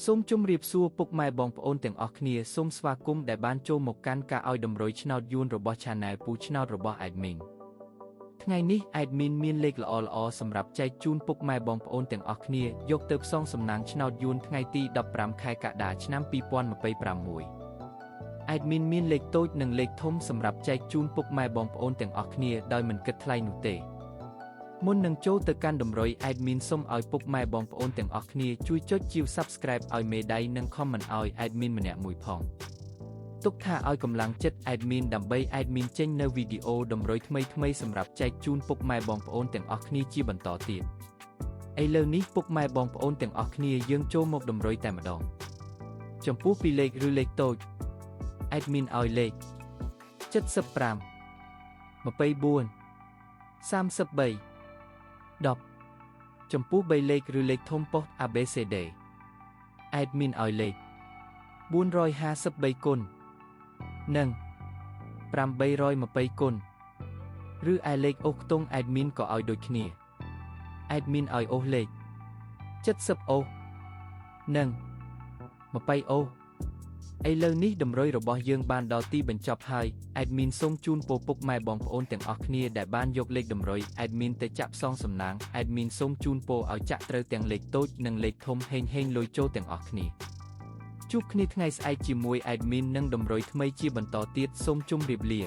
សូមជម្រាបសួរពុកម៉ែបងប្អូនទាំងអស់គ្នាសូមស្វាគមន៍ដែលបានចូលមកកាន់ការឲ្យតម្រុយឆ្នោតយួនរបស់ Channel ពូឆ្នោតរបស់ Admin ថ្ងៃនេះ Admin មានលេខល្អៗសម្រាប់ចែកជូនពុកម៉ែបងប្អូនទាំងអស់គ្នាយកទៅផ្សងសំណាងឆ្នោតយួនថ្ងៃទី15ខែកក្កដាឆ្នាំ2026 Admin មានលេខតូចនិងលេខធំសម្រាប់ចែកជូនពុកម៉ែបងប្អូនទាំងអស់គ្នាដោយមិនគិតថ្លៃនោះទេមុននឹងចូលទៅកាន់តម្រុយ Admin សូមឲ្យពុកម៉ែបងប្អូនទាំងអស់គ្នាជួយចុចជាវ Subscribe ឲ្យមេដៃនិង Comment ឲ្យ Admin ម្នាក់មួយផងទុកថាឲ្យកម្លាំងចិត្ត Admin ដើម្បី Admin ចេញនៅវីដេអូតម្រុយថ្មីៗសម្រាប់ចែកជូនពុកម៉ែបងប្អូនទាំងអស់គ្នាជាបន្តទៀតឥឡូវនេះពុកម៉ែបងប្អូនទាំងអស់គ្នាយើងចូលមកតម្រុយតែម្ដងចំពោះពីលេខឬលេខតូច Admin ឲ្យលេខ75 24 33 10 ចំពោះ3លេខឬលេខធំប៉ុស្តិ៍ ABCD Admin ឲ្យលេខ453គុណនិង820គុណឬឯលេខអូសខ្ទង់ Admin ក៏ឲ្យដូចគ្នា Admin ឲ្យអូសលេខ70អូសនិង20អូសឥឡូវនេះតម្រុយរបស់យើងបានដល់ទីបញ្ចប់ហើយ Admin សូមជូនពរពុកម៉ែបងប្អូនទាំងអស់គ្នាដែលបានយកលេខតម្រុយ Admin ទៅចាក់ផ្សងសំណាង Admin សូមជូនពរឲ្យចាក់ត្រូវទាំងលេខតូចនិងលេខធំហេងលុយចូលទាំងអស់គ្នាជួបគ្នាថ្ងៃស្អែកជាមួយ Admin និងតម្រុយថ្មីជាបន្តទៀតសូមជម្រាបលា